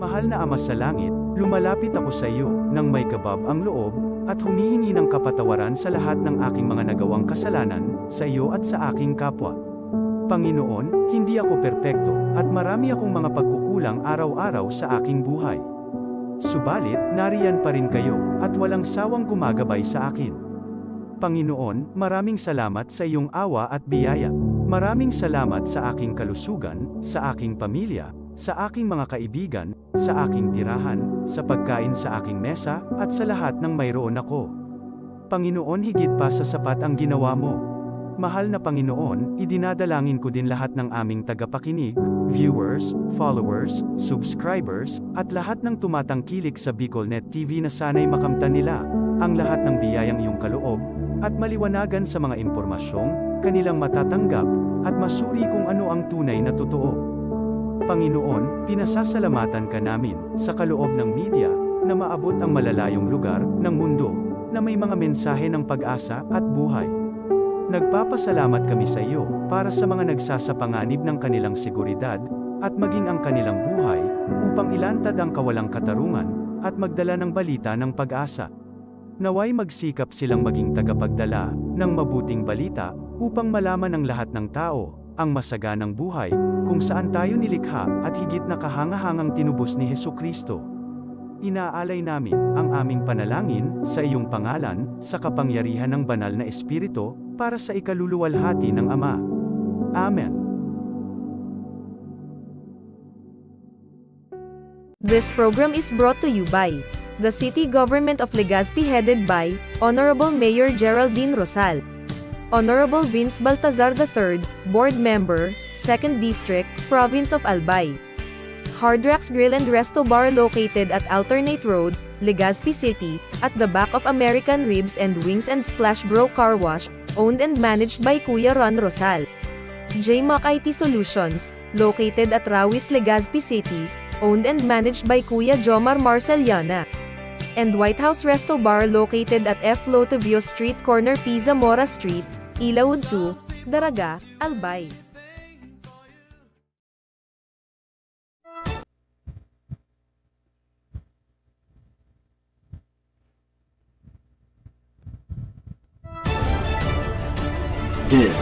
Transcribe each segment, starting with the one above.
Mahal na Ama sa langit, lumalapit ako sa iyo, nang may kabab ang loob, at humihingi ng kapatawaran sa lahat ng aking mga nagawang kasalanan, sa iyo at sa aking kapwa. Panginoon, hindi ako perpekto, at marami akong mga pagkukulang araw-araw sa aking buhay. Subalit, nariyan pa rin kayo, at walang sawang gumagabay sa akin. Panginoon, maraming salamat sa iyong awa at biyaya. Maraming salamat sa aking kalusugan, sa aking pamilya, sa aking mga kaibigan, sa aking tirahan, sa pagkain sa aking mesa, at sa lahat ng mayroon ako. Panginoon, higit pa sa sapat ang ginawa mo. Mahal na Panginoon, idinadalangin ko din lahat ng aming tagapakinig, viewers, followers, subscribers, at lahat ng tumatangkilik sa BicolNet TV na sana'y makamtan nila ang lahat ng biyayang iyong kaloob, at maliwanagan sa mga impormasyong kanilang matatanggap, at masuri kung ano ang tunay na totoo. Panginoon, pinasasalamatan ka namin, sa kaloob ng media, na maabot ang malalayong lugar ng mundo, na may mga mensahe ng pag-asa at buhay. Nagpapasalamat kami sa iyo, para sa mga nagsasapanganib ng kanilang seguridad, at maging ang kanilang buhay, upang ilantad ang kawalang katarungan, at magdala ng balita ng pag-asa. Naway magsikap silang maging tagapagdala ng mabuting balita, upang malaman ng lahat ng tao ang masaganang buhay, kung saan tayo nilikha, at higit na kahangahangang tinubos ni Hesukristo. Inaalay namin ang aming panalangin sa iyong pangalan, sa kapangyarihan ng banal na Espiritu, para sa ikaluluwalhati ng Ama. Amen. This program is brought to you by the City Government of Legazpi, headed by Honorable Mayor Geraldine Rosal, Honorable Vince Baltazar III, Board Member, 2nd District, Province of Albay. Hard Rocks Grill and Resto Bar located at Alternate Road, Legazpi City, at the back of American Ribs and Wings and Splash Bro Car Wash, owned and managed by Kuya Ron Rosal. JMac IT Solutions, located at Rawis, Legazpi City, owned and managed by Kuya Jomar Marceliana. And White House Resto Bar located at F. Lotavio Street Corner P. Zamora Street, Ilaud 2, Daraga, Albay. This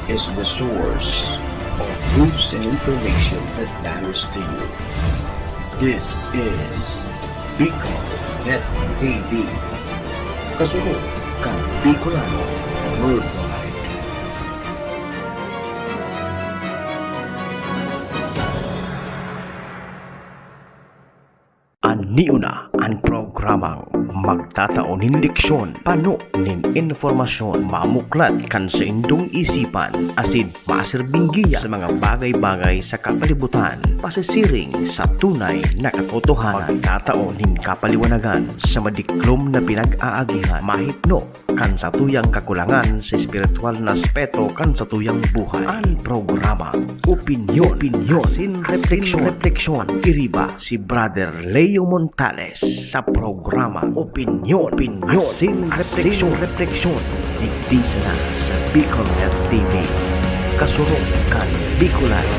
is the source of news and information that matters to you. This is BicolNet TV. Kasunod kang Bicolano Worldwide. Aniyo na ang programang magtataunin leksyon, pano nin informasyon, mamuklat kan sa indong isipan, asin maserbinggiya sa mga bagay-bagay sa kapalibutan, pasisiring sa tunay na katotohanan, magtataunin kapaliwanagan sa madiklom na pinag-aagihan, mahitno kan sa tuyang kakulangan sa espiritual na aspeto kan sa tuyang buhay. Ang programa Opinyon, sin refleksyon, iriba si Brother Leo Montales sa programa Opinyon, sin refleksyon, digdisa na sa BicolNet TV. Kasurong kan Bicolano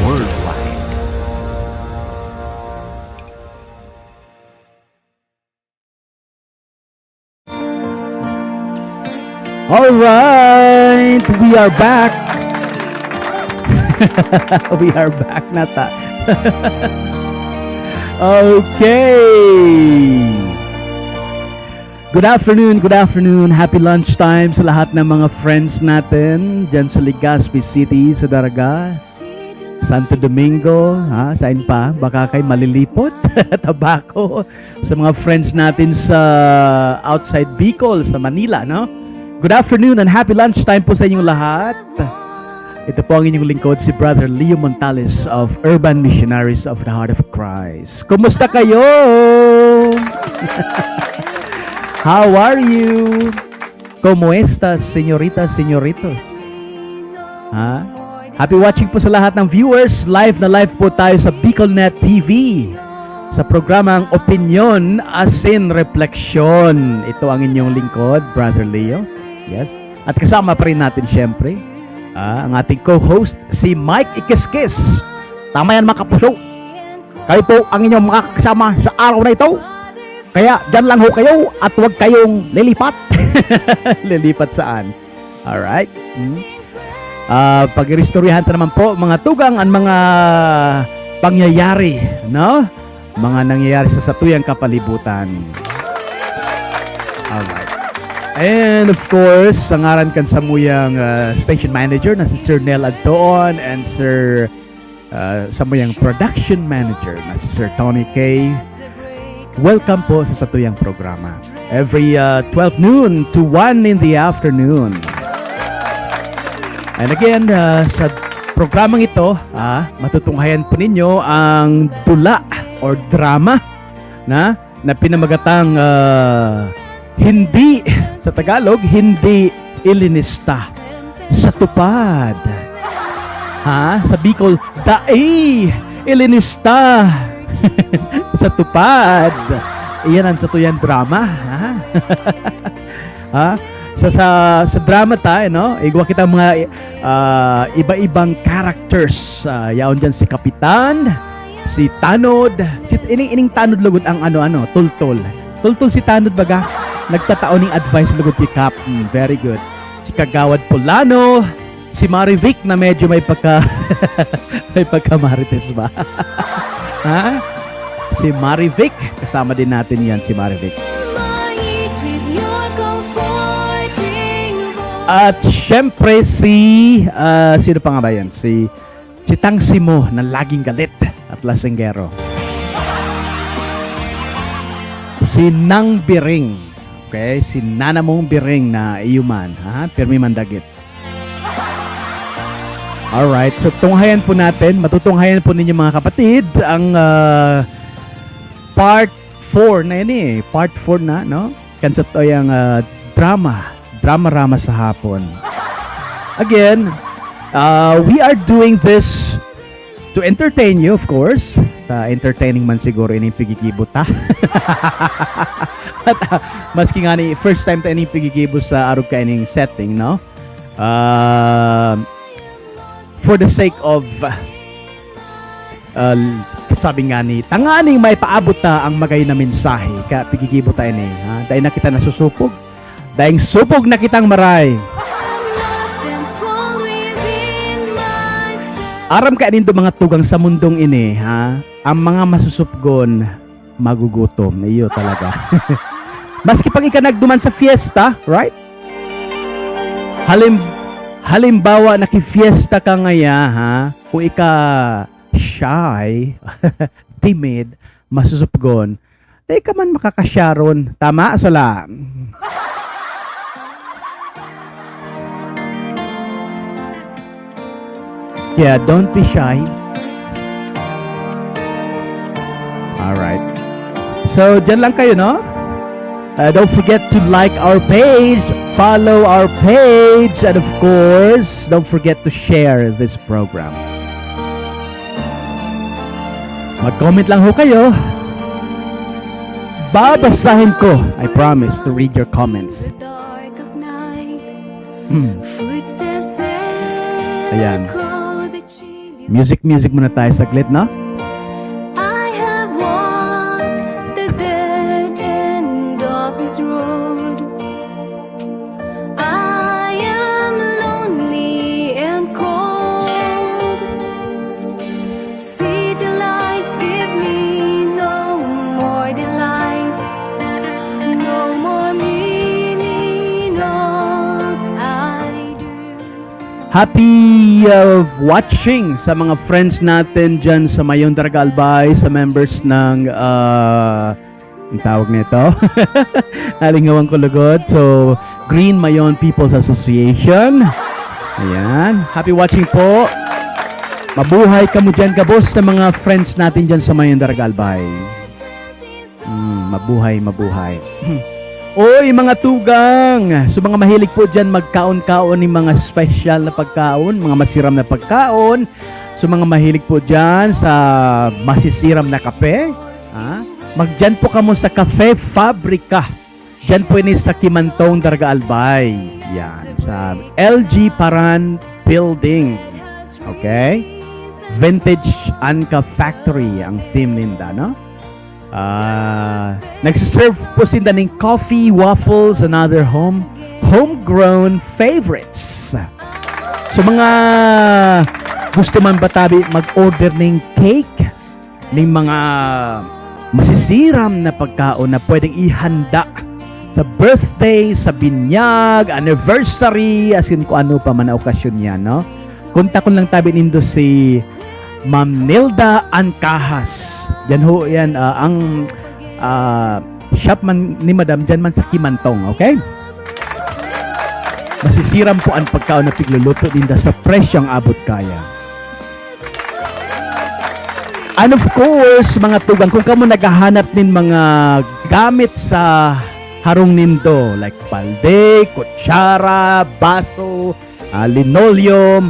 Worldwide. Alright, we are back. We are back nata. Okay. Good afternoon. Happy lunchtime sa lahat ng mga friends natin dyan sa Legazpi City, sa Daraga, Santo Domingo, saan pa? Baka kay malilipot, Tabaco, sa mga friends natin sa outside Bicol, sa Manila, no? Good afternoon and happy lunchtime po sa inyong lahat. Ito po ang inyong lingkod, si Brother Leo Montales of Urban Missionaries of the Heart of Christ. Kumusta kayo? How are you? ¿Cómo estas, señoritas, señoritos? Happy watching po sa lahat ng viewers. Live na live po tayo sa BicolNet TV. Sa programang Opinyon, Asin, Refleksyon. Ito ang inyong lingkod, Brother Leo. Yes. At kasama pa rin natin syempre ang ating co-host, si Mike Ikiskis. Tama yan, mga kapuso. Kayo po ang inyong mga kasama sa araw na ito. Kaya dyan lang ho kayo at huwag kayong lilipat. Lilipat saan? Alright. Pag-restoryahan ta naman po mga tugang ang mga pangyayari, no? Mga nangyayari sa satuyang kapalibutan. Alright. And of course, ang ngaran kan samuyang station manager na si Sir Nel Adtoon and Sir samuyang production manager na si Sir Tony K. Welcome po sa satuyang programa. Every 12 noon to 1 in the afternoon. And again, sa programang ito, matutunghayan po ninyo ang dula or drama na pinamagatang hindi, sa Tagalog, hindi ilinista sa tupad. Sa Bicol, dai ilinista sa tupad. Iyan ang satuyang drama. Sa drama tayo, no? Igwa kita mga iba-ibang characters. Yaon dyan si Kapitan, si Tanod, ining Tanod lugod ang tultol. Tultol si Tanod baga. Nagtatao ng advice lugod si Cap. Very good. Si Kagawad Polano, si Marivic na medyo may may pagka-marites ba? Si Marivic, kasama din natin yan si Marivic. At syempre sino pa nga ba yan? Si Tangsimo na laging galit at lasenggero. Si Nang Biring. Okay, si Nanamong Biring na iyuman, Pirmi Mandagit. Alright, so matutunghayan po ninyo mga kapatid ang part 4 na yun part 4 na, no? Kansat o yung drama sa hapon. Again, we are doing this to entertain you, of course. Entertaining man siguro ining pigigibo ta. At maski nga ni first time ta ining pigigibo sa arog ka ining setting, no? For the sake of sabi nga ni tanganing may paabot ta ang magay na mensahe ka pigigibo ta ini, dahil na kita nasusupog. Dahil supog na kitang maray. Aram ka nindo mga tugang sa mundong ini, ang mga masusupgon magugutom. Iyo talaga. Maski pag ika nagduman sa fiesta, right? Halimbawa nakifiesta ka ngaya, kung ika shy, timid, masusupgon, di ka man makakasyaron. Tama? Sala. Yeah, don't be shy. Alright. So, dyan lang kayo, no? Don't forget to like our page, follow our page, and of course, don't forget to share this program. Mag-comment lang ho kayo. Babasahin ko. I promise to read your comments. Ayan. Music muna tayo saglit, no? I have walked the dead end of this road. I am lonely and cold. City lights give me no more delight, no more meaning all I do. Happy watching sa mga friends natin dyan sa Mayon Daraga Albay, sa members ng ang tawag nito Alingawang Kulugod, so Green Mayon People's Association. Ayan, happy watching po. Mabuhay ka mo dyan, kabos ng mga friends natin dyan sa Mayon Daraga Albay. Mabuhay. Oy, mga tugang! So mga mahilig po dyan magkaon-kaon ng mga special na pagkaon, mga masiram na pagkaon. So mga mahilig po dyan sa masisiram na kape. Magdyan po kamo sa Cafe Fabrica. Dyan po ini sa Kimantong, Daraga Albay. Yan, sa LG Paran Building. Okay? Vintage Anka Factory ang theme ninda, no? Nagsiserve po sila ng coffee, waffles, and other homegrown favorites. So mga gusto man batabi mag-order ng cake, ng mga masisiram na pagkaon na pwedeng ihanda sa birthday, sa binyag, anniversary, as in kung ano pa man na okasyon yan, no? Kontakon lang tabi nindo si Ma'am Nilda Ancahas. Yan ho, yan, ang shop man ni Madam, dyan man sa Kimantong, okay? Masisiram po ang pagkaon na pigluluto ninda sa presyong abot kaya. And of course, mga tugang, kung kamo naghahanap nin mga gamit sa harong nindo, like palde, kutsara, baso, linoleum,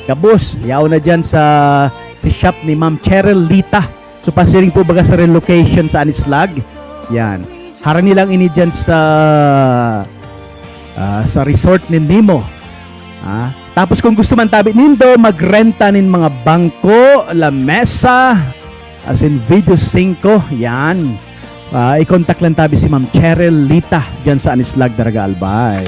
kabos, yaw na dyan sa shop ni Ma'am Cheryl Lita. So pasiring po baga sa relocation sa Anislag. Yan. Harang nilang ini dyan sa resort ni Nemo. Tapos kung gusto man tabi nindo, magrenta nin mga bangko, lamesa, as in video 5. Yan. I-contact lang tabi si Ma'am Cheryl Lita dyan sa Anislag, Daraga Albay.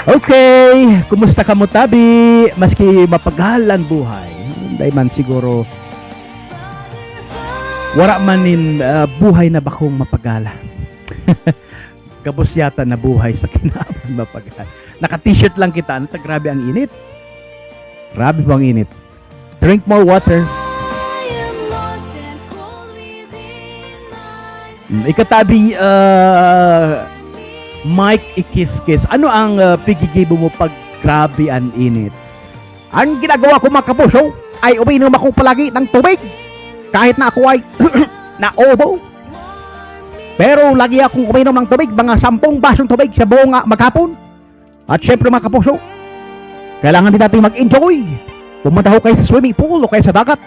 Okay, kumusta ka mo tabi? Maski mapagalan buhay, hindi man siguro wala man nin buhay na bakong mapagala. Kabos yata na buhay sa kinaban mapagala. Naka-t-shirt lang kita, grabe ang init. Grabe po ang init. Drink more water. Ikatabi, Mike Ikis-Kis, ano ang pigigibo mo pag grabe ang init? Ang ginagawa ko mga kapuso ay uminom ako palagi ng tubig kahit na ako ay naubo. Pero lagi akong uminom ng tubig, mga 10 basong tubig sa buong maghapon. At syempre mga kapuso, kailangan din natin mag-enjoy. Pumunta ho kayo sa swimming pool o kayo sa dagat.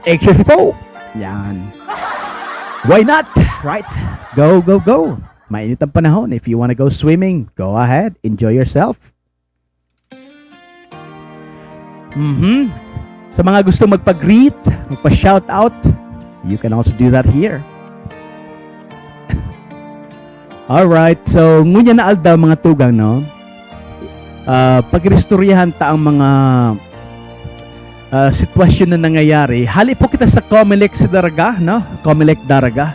Excuse me po. Yan. Why not? Right? Go, go, go. Mainit ang panahon. If you wanna go swimming, go ahead. Enjoy yourself. Sa mga gusto magpa-greet, magpa-shoutout, you can also do that here. Alright, so ngunya na aldaw mga tugang, no? Pagrestoryahan ta ang mga sitwasyon na nangyayari. Hali po kita sa Comelec sa Daraga, no? Comelec Daraga.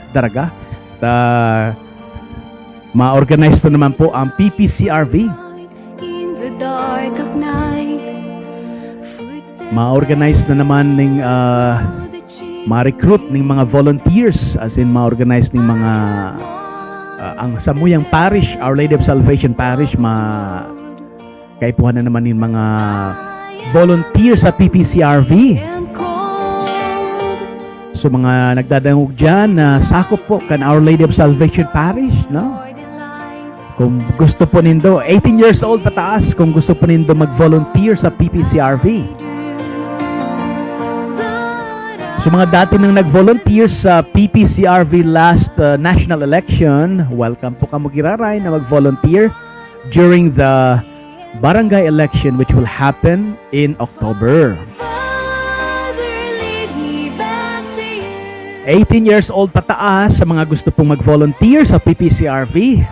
Ma-organize na naman po ang PPCRV. In the dark of night, Ma-organize na naman ng ma-recruit ng mga volunteers, as in ma-organize ng mga ang Samuyang Parish, Our Lady of Salvation Parish, kaipuhan na naman ng mga volunteers sa PPCRV. So mga nagdadangog dyan na sakop po kan Our Lady of Salvation Parish, no? Kung gusto po nindo, 18 years old pataas, kung gusto po nindo mag-volunteer sa PPCRV. So mga dati nang nag-volunteer sa PPCRV last national election, welcome po kamo giraray na mag-volunteer during the barangay election which will happen in October. 18 years old pataas sa mga gusto pong mag-volunteer sa PPCRV,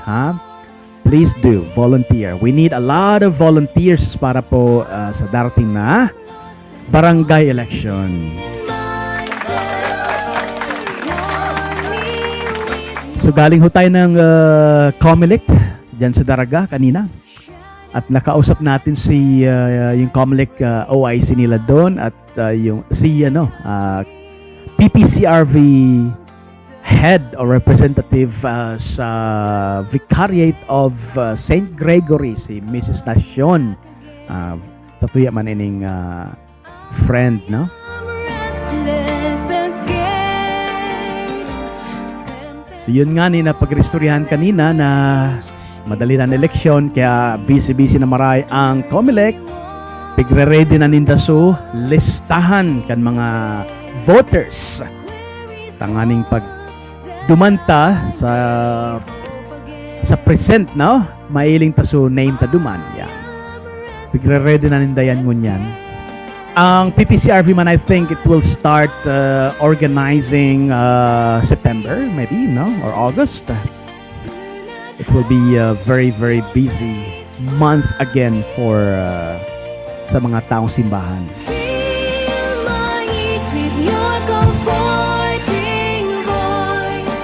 please do volunteer. We need a lot of volunteers para po sa darating na barangay election. So galing ho tayo ng Comelec dyan sa Daraga kanina. At nakausap natin si yung Comelec OIC nila doon at yung si PPCRV head or representative sa Vicariate of St. Gregory, si Mrs. Nacion. Tatuya man ining friend, no? So yun nga ni na pagrestoryahan kanina na madali na eleksyon, kaya busy-busy na maray ang Comelec. Pigre-ready na ninda so listahan kan mga voters. Tanganing pag dumanta sa present, no? Mailing taso name ta duman. Yeah. Tigre-ready na nindayan ngunyan. Ang PPCRV man, I think it will start organizing September, maybe, no? Or August. It will be a very, very busy month again for sa mga taong simbahan. Fill my ears with your comforting voice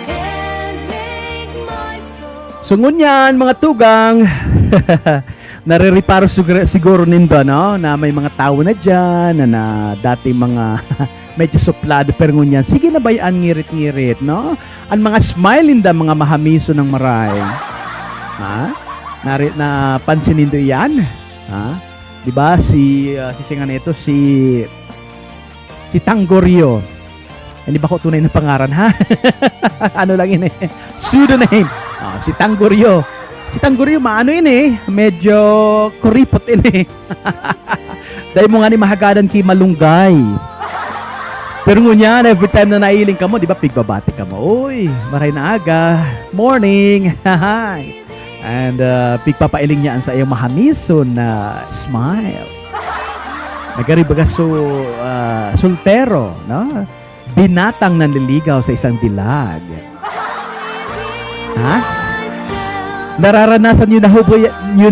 and make my soul. So ngunyan, mga tugang, narireparo siguro nindo, no? Na may mga tao na dyan, na dati mga medyo suplado, pero ngunyan, sige na bayaan, ngirit-ngirit, no? Ang mga smile ninda, mga mahamiso ng maray. Ha? Napansin nindo yan? Ha? Diba? Si singa nito, si Tangorio. Hindi ba ko tunay na pangaran, ha? Ano lang yun eh? Pseudonym. Si Tangorio. Si Tangorio, maano yun eh? Medyo kuripot yun eh. Dahil mo nga ni mahagadan kay Malunggay. Pero ngunyan, every time na nailing ka mo, di ba, pigbabati ka mo. Uy, maray na aga. Morning. And pigpapailing niya sa iyong mahamison na smile. Nagaribaga soltero, no? Binatang nanliligaw sa isang dilag. Ha? Nararanasan nyo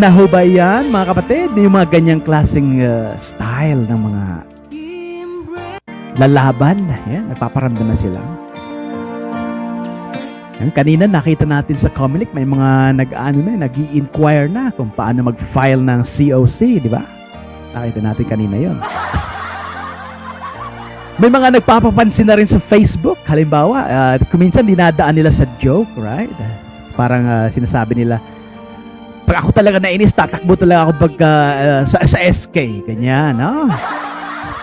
na ho ba yan, mga kapatid? Yung mga ganyang klaseng style ng mga lalaban. Yan, nagpaparamdam na sila. Yan, kanina nakita natin sa Comelec, may mga nag-i-inquire na kung paano mag-file ng COC, di ba? Nakita natin kanina yon. May mga nagpapapansin na rin sa Facebook. Halimbawa, kuminsan dinadaan nila sa joke, right? Parang sinasabi nila, pag ako talaga nainis, tatakbo talaga ako sa SK. Ganyan, no?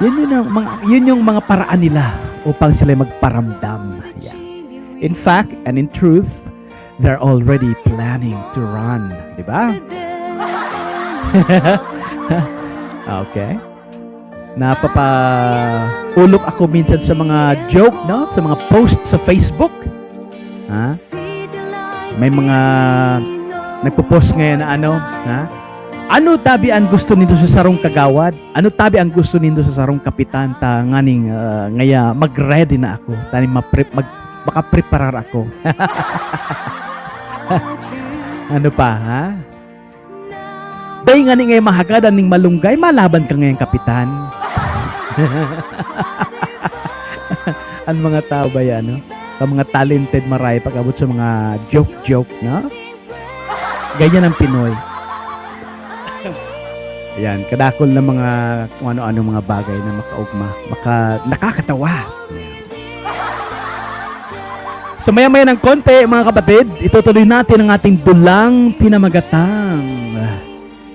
Yun yung mga paraan nila upang sila magparamdam. Yeah. In fact, and in truth, they're already planning to run. Diba? Okay. Napapaulok ako minsan sa mga joke, no? Sa mga posts sa Facebook. Ha? May mga nagpo-post ngayon na ha? Ano tabi ang gusto nindo sa sarong kagawad? Ano tabi ang gusto nindo sa sarong kapitan? Ta nganing ngaya mag-ready na ako. Tani maka-preparar ako. Ano pa, ha? Dahil nga ngay mahagadan ning malunggay, malaban ka ngayong kapitan. Ang mga tao ba yan, no? Ang mga talented maray pag-abot sa mga joke, no? Ganyan ang Pinoy. Ayan, kadakol na mga kung ano-ano mga bagay na makaugma, nakakatawa. Ayan. So maya-maya ng konti, mga kapatid, itutuloy natin ang ating dulang pinamagatang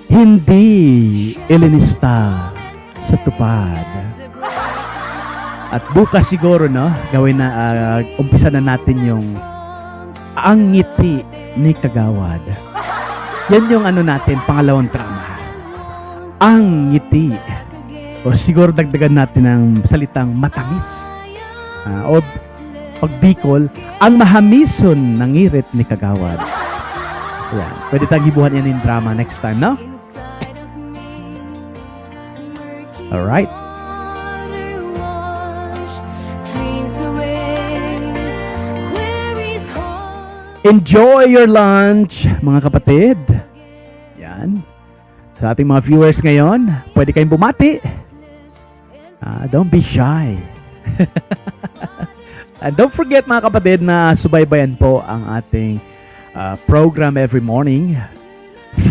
hindi ilinista sa tupad. At bukas siguro, no, gawin na, umpisa na natin yung ang ngiti ni Kagawad. Yan yung natin, pangalawang trama. Ang ngiti. O siguro dagdagan natin ng salitang matamis. O pag Bicol, ang mahamison ng ngirit ni Kagawad. Ayan. Pwede tayong hibuhan yan in drama next time, no? Alright. Enjoy your lunch, mga kapatid. Yan. Sa ating mga viewers ngayon, pwede kayong bumati. Don't be shy. And don't forget, mga kapatid, na subaybayan po ang ating program every morning.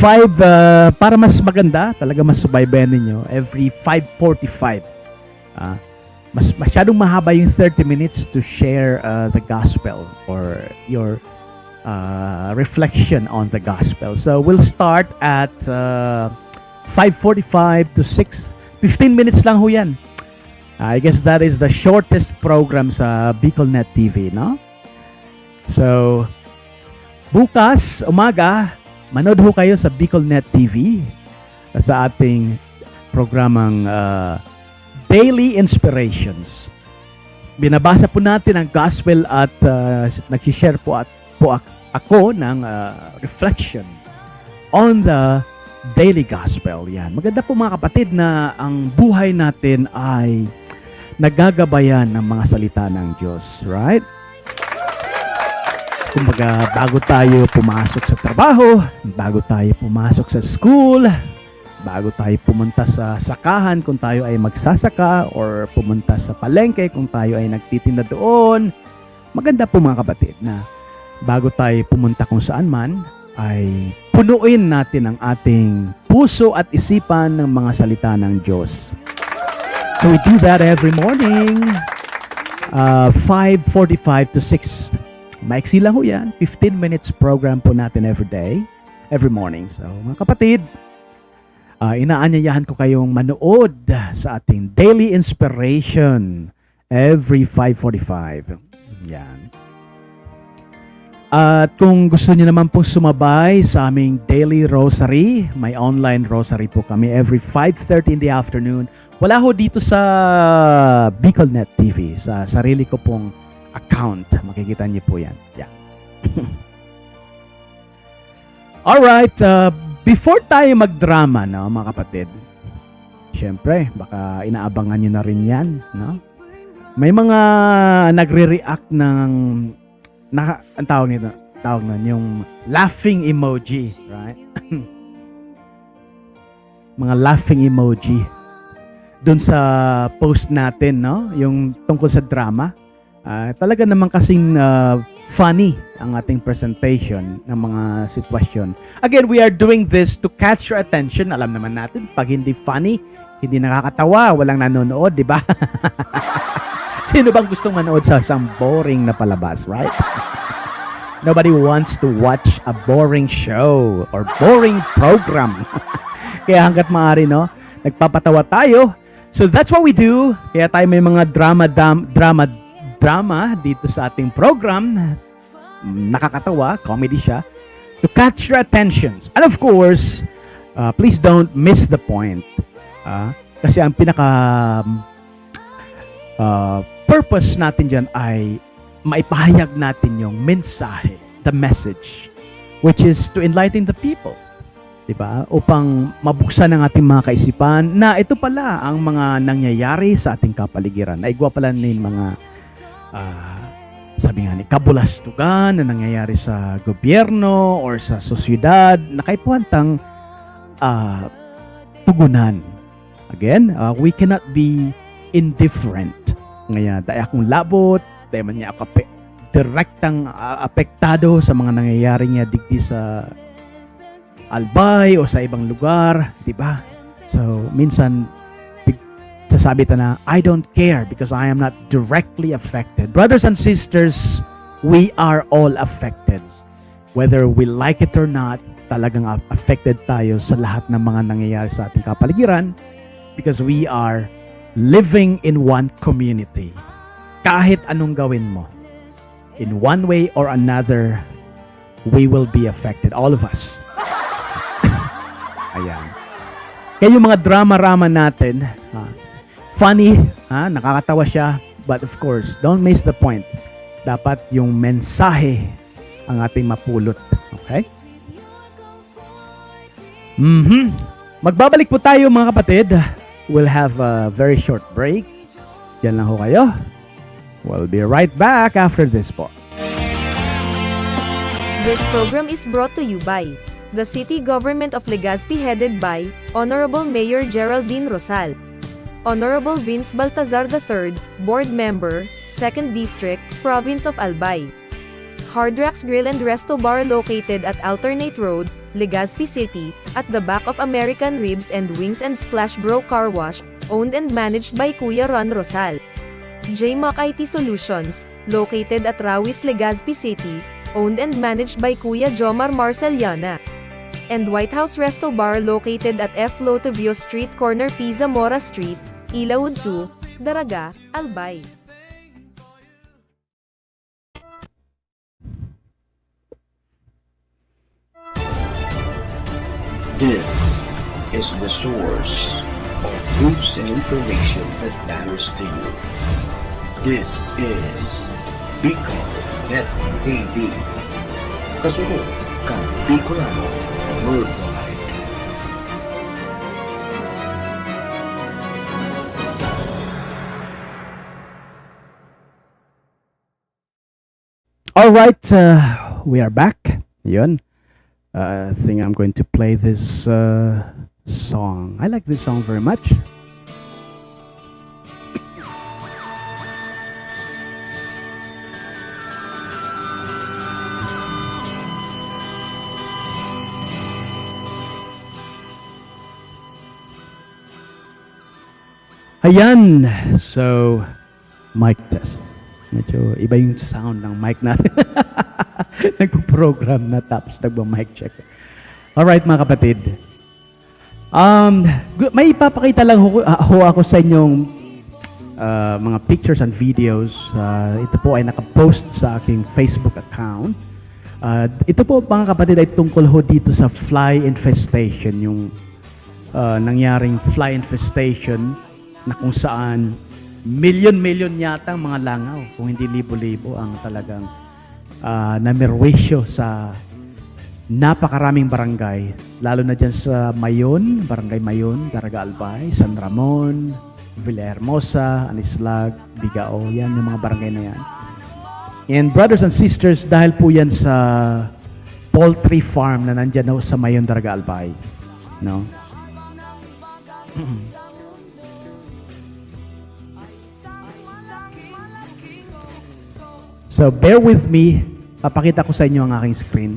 5, para mas maganda, talaga mas subaybayan ninyo, every 5:45. Masyadong mahaba yung 30 minutes to share the gospel or your reflection on the gospel. So we'll start at 5:45 to 6. 15 minutes lang ho yan. I guess that is the shortest program sa BicolNet TV, no? So, bukas, umaga, manood ho kayo sa BicolNet TV sa ating programang Daily Inspirations. Binabasa po natin ang gospel at nag-share po ako ng reflection on the Daily Gospel. Yan. Maganda po mga kapatid na ang buhay natin ay nagagabayan ng mga salita ng Diyos. Right? Kumbaga, bago tayo pumasok sa trabaho, bago tayo pumasok sa school, bago tayo pumunta sa sakahan kung tayo ay magsasaka, or pumunta sa palengke kung tayo ay nagtitinda doon, maganda po mga kapatid na bago tayo pumunta kung saan man, ay punuin natin ang ating puso at isipan ng mga salita ng Diyos. So we do that every morning, 5:45 to 6. Maiksi lang ho yan. 15 minutes program po natin every morning. So mga kapatid, inaanyayahan ko kayong manood sa ating daily inspiration every 5:45. Yan. At kung gusto niyo naman pong sumabay sa aming daily rosary, may online rosary po kami every 5:30 in the afternoon. Wala ho dito sa BicolNet TV, sa sarili ko pong account. Makikita niyo po yan. Yeah. Alright, before tayo magdrama, no, mga kapatid, syempre, baka inaabangan niyo na rin yan. No? May mga nagre-react ng ang tawag nun, yung laughing emoji, right? Mga laughing emoji dun sa post natin, no? Yung tungkol sa drama. Talaga naman kasing funny ang ating presentation ng mga sitwasyon. Again, we are doing this to catch your attention. Alam naman natin, pag hindi funny, hindi nakakatawa, walang nanonood, di ba? Sino bang gustong manood sa isang boring na palabas, right? Nobody wants to watch a boring show or boring program. Kaya hanggat maaari, no, nagpapatawa tayo. So that's what we do. Kaya tayo may mga drama dito sa ating program. Nakakatawa, comedy siya, to catch your attentions. And of course, please don't miss the point. Kasi ang pinaka purpose natin dyan ay maipahayag natin yung mensahe, the message, which is to enlighten the people. Diba? Upang mabuksan ang ating mga kaisipan na ito pala ang mga nangyayari sa ating kapaligiran. Naigwa pala na yung mga sabi nga ni kabulastugan na nangyayari sa gobyerno or sa sosyedad na kaipuhantang tugunan. Again, we cannot be indifferent. Ngayon, dahil akong labot, dahil man niya ako direktang apektado sa mga nangyayari niya digdi sa Albay o sa ibang lugar, di ba? So, minsan, sasabi ta na, I don't care because I am not directly affected. Brothers and sisters, we are all affected. Whether we like it or not, talagang affected tayo sa lahat ng mga nangyayari sa ating kapaligiran because we are living in one community. Kahit anong gawin mo, in one way or another, we will be affected. All of us. Ayan. Kaya yung mga drama-rama natin, funny, nakakatawa siya, but of course, don't miss the point. Dapat yung mensahe ang ating mapulot. Okay? Magbabalik po tayo mga kapatid. We'll have a very short break. Yan lang ho kayo. We'll be right back after this po. This program is brought to you by the City Government of Legazpi headed by Honorable Mayor Geraldine Rosal, Honorable Vince Baltazar III, Board Member, 2nd District, Province of Albay. Hardrax Grill and Resto Bar located at Alternate Road, Legazpi City, at the back of American Ribs and Wings and Splash Bro Car Wash, owned and managed by Kuya Ron Rosal. JMAC IT Solutions, located at Rawis, Legazpi City, owned and managed by Kuya Jomar Marceliana. And White House Resto Bar located at F. Lotavio Street Corner P. Zamora Street, Ilaud 2, Daraga, Albay. This is the source of news and information that matters to you. This is BicolNet TV. Kasunod kang Bicolano worldwide. All right, we are back. Yun. I think I'm going to play this song. I like this song very much. Ayan. So, mic test. Medyo iba yung sound ng mic natin. Nagpo-program na tapos nagba-mic check. Alright mga kapatid. May ipapakita lang ho ako sa inyong mga pictures and videos. Ito po ay nakapost sa aking Facebook account. Ito po mga kapatid ay tungkol ho dito sa fly infestation. Yung nangyaring fly infestation na kung saan milyon-milyon yata ang mga langaw, kung hindi libo-libo ang talagang namerwisyo sa napakaraming barangay, lalo na dyan sa Mayon, Barangay Mayon, Daraga Albay, San Ramon, Villahermosa, Anislag, Bigao, yan yung mga barangay na yan. And brothers and sisters, dahil po yan sa poultry farm na nandyan ho sa Mayon, Daraga Albay. No? So, bear with me. Papakita ko sa inyo ang aking screen.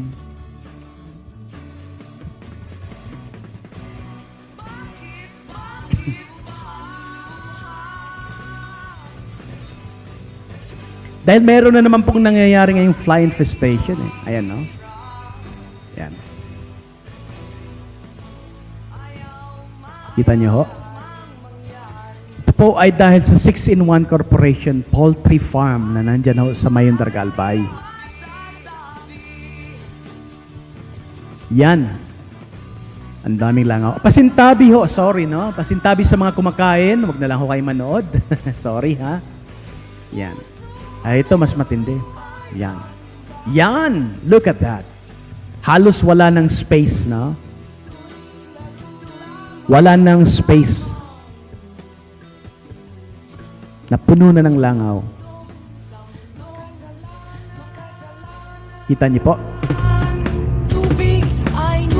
Dahil meron na naman pong nangyayari ngayong fly infestation. Ayan, no? Ayan. Kita nyo ho? Ito po ay dahil sa 6-in-1 Corporation Poultry Farm na nandyan ho sa Mayon, Daraga Albay. Yan. Ang daming langaw. Pasintabi ho. Sorry, no? Pasintabi sa mga kumakain. Huwag na lang ho kayo manood. Sorry, ha? Yan. Ay, ito mas matindi. Yan. Yan! Look at that. Halos wala ng space, no? Wala ng space. Napuno na ng langaw. Kita niyo po? Tubig ay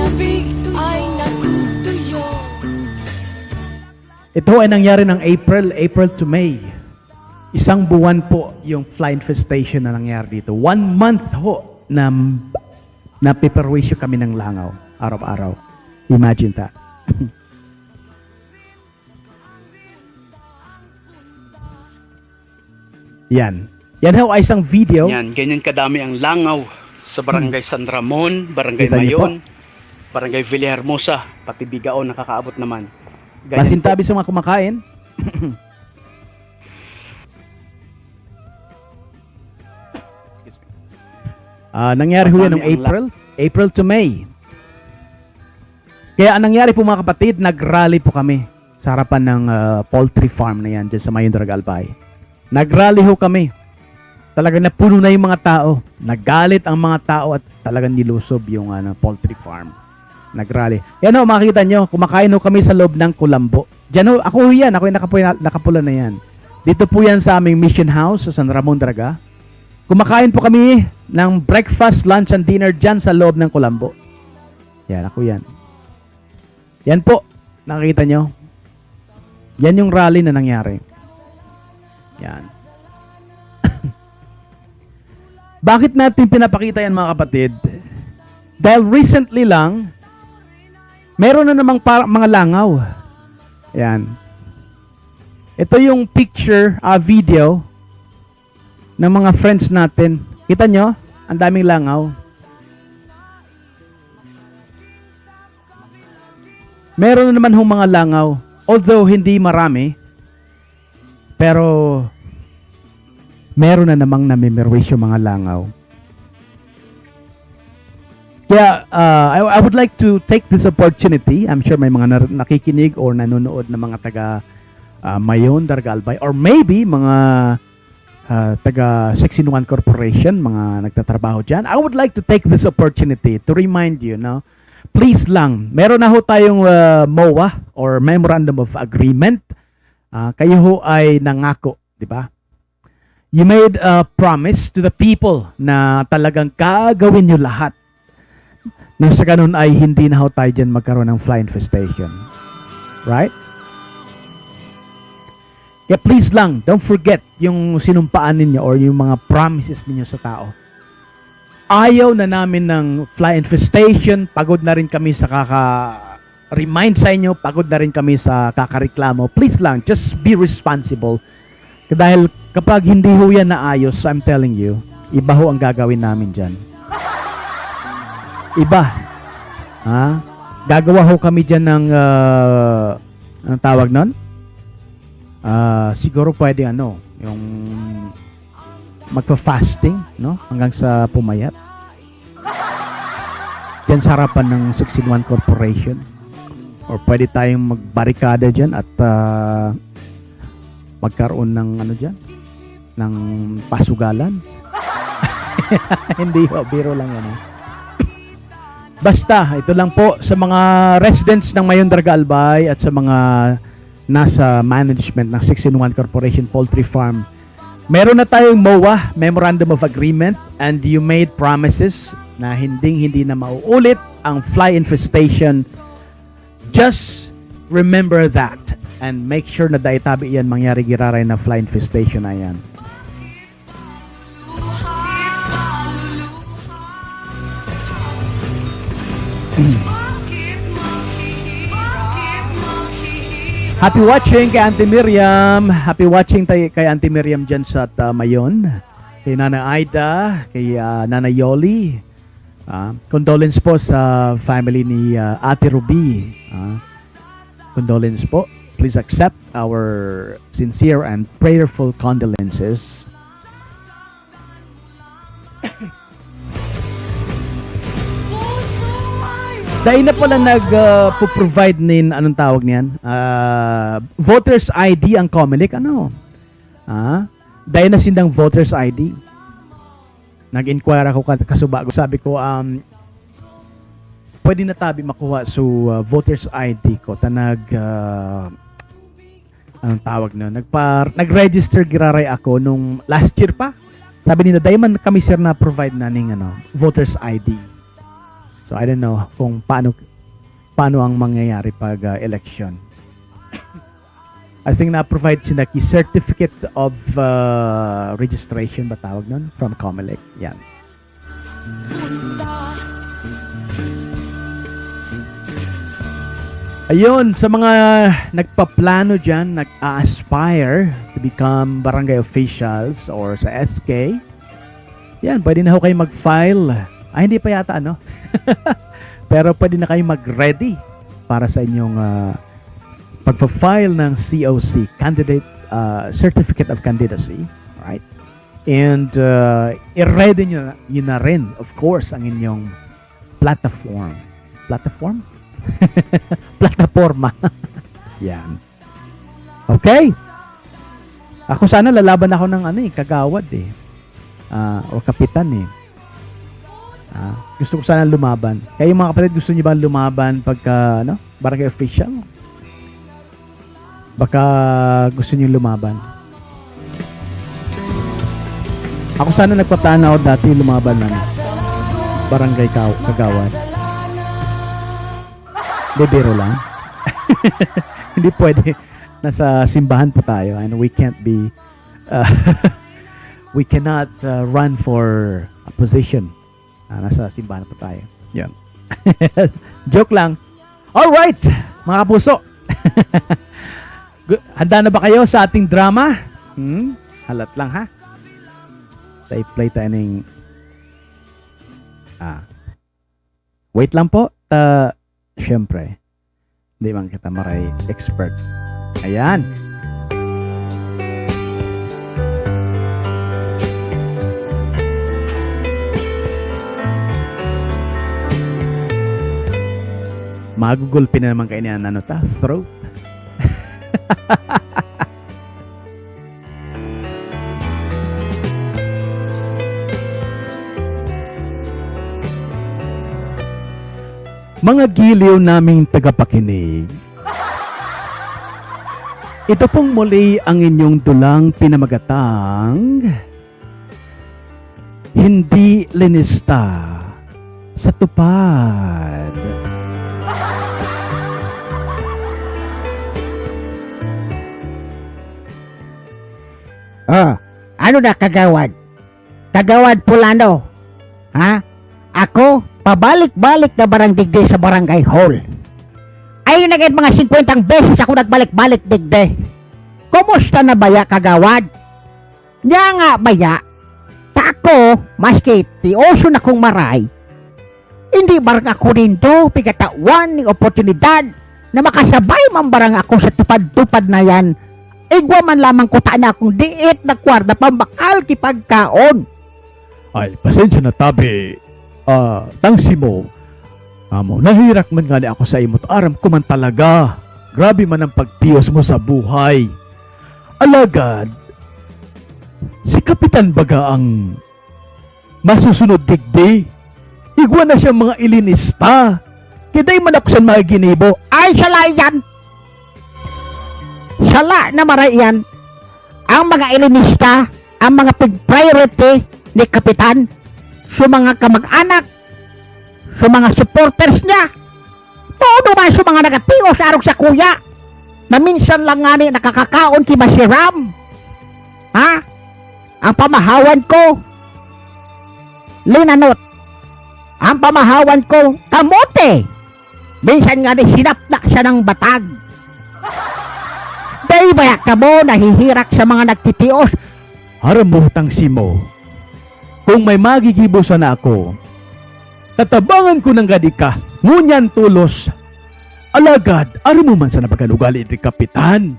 natutuyo. Ito ay nangyari ng April to May. Isang buwan po yung fly infestation na nangyari dito. 1 month ho na napiperwisyo kami ng langaw araw-araw. Imagine that. Yan. Yan ho ay isang video. Yan, ganyan kadami ang langaw sa Barangay San Ramon, Barangay Kita niyo Mayon, Barangay Villahermosa, pati Bigao nakakaabot naman. Ganyan Masintabi sa mga kumakain. Nangyari ho yan noong April to May. Kaya ang nangyari po mga kapatid, nag-rally po kami sa harapan ng poultry farm na yan dyan sa Mayon, Daraga Albay. Nag-rally ho kami. Talagang napuno na yung mga tao. Nagalit ang mga tao at talagang nilusob yung poultry farm. Nag-rally. Yan ho, makikita nyo, kumakain ho kami sa loob ng kulambo. Diyan ho, ako ho yan, ako yung nakapula na yan. Dito po yan sa aming mission house sa San Ramon, Daraga. Kumakain po kami ng breakfast, lunch, and dinner dyan sa loob ng kulambo. Yan, ako yan. Yan po, nakikita nyo. Yan yung rally na nangyari. Yan. Bakit natin pinapakita yan mga kapatid? Dahil recently lang, meron na namang mga langaw. Yan. Ito yung picture, video ng mga friends natin. Kita nyo? Ang daming langaw. Meron na naman hong mga langaw. Although hindi marami, pero meron na namang namimerwisyo mga langaw. Kaya I would like to take this opportunity. I'm sure may mga nakikinig or nanonood na mga taga Mayon, Daraga Albay, or maybe mga taga 6-in-1 Corporation, mga nagtatrabaho dyan. I would like to take this opportunity to remind you, no? Please lang, meron na ho tayong MOA or Memorandum of Agreement. Kayo ho ay nangako, di ba? You made a promise to the people na talagang gagawin nyo lahat. Nang sa ganun ay hindi na ho tayo dyan magkaroon ng fly infestation. Right? Kaya please lang, don't forget yung sinumpaan ninyo or yung mga promises ninyo sa tao. Ayaw na namin ng fly infestation. Pagod na rin kami sa remind sa inyo. Pagod na rin kami sa kakareklamo. Please lang, just be responsible. Dahil kapag hindi ho yan naayos, I'm telling you, iba ho ang gagawin namin dyan. Iba. Ha? Gagawa ho kami dyan ng, anong tawag nun? Siguro pwede yung magpa-fasting, no? Hanggang sa pumayat. Diyan sa harapan ng 6-in-1 Corporation. Or pwede tayong magbarikada dyan at magkaroon ng ng pasugalan. Hindi ho, biro lang yan. Basta, ito lang po sa mga residents ng Mayon Daraga Albay at sa mga nasa management ng 6-in-1 Corporation Poultry Farm. Meron na tayong MOA, Memorandum of Agreement, and you made promises na hindi na mauulit ang fly infestation. Just remember that and make sure na daitabi yan mangyari giraray na fly infestation na yan. Happy watching kay Auntie Miriam. Happy watching kay Auntie Miriam dyan sa Mayon. Kay Nana Aida, kay Nana Yoli. Condolence po sa family ni Ate Ruby. Condolence po. Please accept our sincere and prayerful condolences. Dahil na pala nag-provide nin, anong tawag niyan? Voters ID ang Comelec, dahil na sindang voters ID. Nag-inquire ako kasuba. Sabi ko, pwede na tabi makuha so voters ID ko. Anong tawag na? Nag-register giraray ako nung last year pa. Sabi nila, dahil man kami sir na provide na ning voters ID. So I don't know kung paano ang mangyayari pag election. I think na-provide sila certificate of registration ba tawag nun? From Comelec. Yan. Ayun, sa mga nagpaplano dyan, nag-aspire to become barangay officials or sa SK, yan, pwede na ho kayo mag-file. Hindi pa yata, Pero pwede na kayo mag-ready para sa inyong pagpa-file ng COC, Candidate Certificate of Candidacy. Right? And i-ready nyo na rin, of course, ang inyong platform. Platform? Plataforma. Yan. Okay. Ako sana lalaban ako ng kagawad o kapitan gusto ko sana lumaban. Kayo mga kapatid, gusto niyo ba lumaban pagka barangay official? Baka gusto niyo lumaban. Ako sana nagpaplano ako dati lumaban ng barangay kagawad. Bebero lang. Hindi pwede. Nasa simbahan po tayo and we can't be we cannot run for a position. Nasa simbahan po tayo. Yan. Joke lang. Alright, mga kapuso. Handa na ba kayo sa ating drama? Halat lang ha. I-play tayo ng wait lang po. Siyempre, hindi man kita maray expert. Ayan. Magugulpi na naman kayo niyan, throat. Mga giliw naming tagapakinig. Ito pong muli ang inyong dulang pinamagatang hindi linista sa tupad. Oh, ano na kagawad? Kagawad Pulano. Ha? Ako, pabalik-balik na barang digde sa barangay hall. Ay, naging mga 50 beses ako nagbalik-balik digde. Kumusta na baya kagawad? Nya nga baya, ta ako, maski tioso na kong maray, hindi barang ako nindo pigatawan ni oportunidad na makasabay man barang ako sa tupad-tupad na yan. Igwa man lamang ko na akong diit na kwarda pambakal kipagkaon. Ay, pasensya na tabi. Tangsi mo. Amo, nahirak man nga ni ako sa imot. Aram ko man talaga. Grabe man ang pagtiyos mo sa buhay. Alagad, si Kapitan Baga ang masusunod digdi. Igwa na siya mga ilinista. Kiday man ako sa mga ginibo. Ay, sala yan! Sala na marayan ang mga ilinista, ang mga priority ni Kapitan sa mga kamag-anak, sa mga supporters niya. Todo man sa mga nagatiyo sa arog sa kuya na minsan lang nga ni nakakakaon kay Masiram. Ha? Ang pamahawan ko, linanot. Ang pamahawan ko, kamote. Minsan nga ni sinapnak siya ng batag. Dahil ba ka mo nahihirak sa mga nagtitios? Aram mo, tangsi mo. Kung may magigibo na ako, tatabangan ko ng gadi ka, ngunyan tulos. Alagad, aram mo man sa napagalugali ni Kapitan.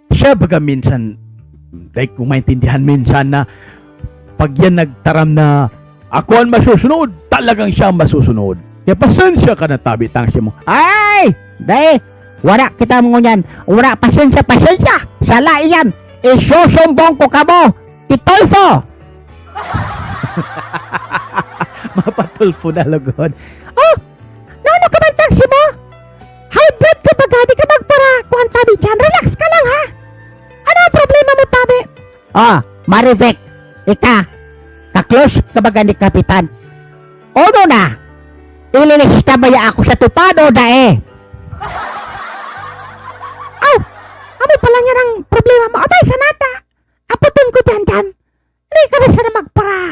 Siya baga minsan, dahil kung maintindihan minsan na pag yan nagtaram na ako ang masusunod, talagang siya ang masusunod. Kaya pasensya ka na tabi, tangsi mo. Ay! Dahil, wala kita mo yan. Wala, pasensya. Sala iyan. Isusumbong ko ka mo. Titolfo! Mapatulfo na lugod. Oh! Ano ka man taxi mo? High blood ka ba? Di ka magpara. Kuhan tabi dyan. Relax ka lang ha. Ano ang problema mo tabi? Oh, Marivek. Ika. Kaklose ka ba ni Kapitan? Ono na. Ililista ba ya ako sa tupado dae? Aw! Amo pala niya ng problema mo. Abay, sanata. Aputin ko dyan. Hindi ka na siya na magpara.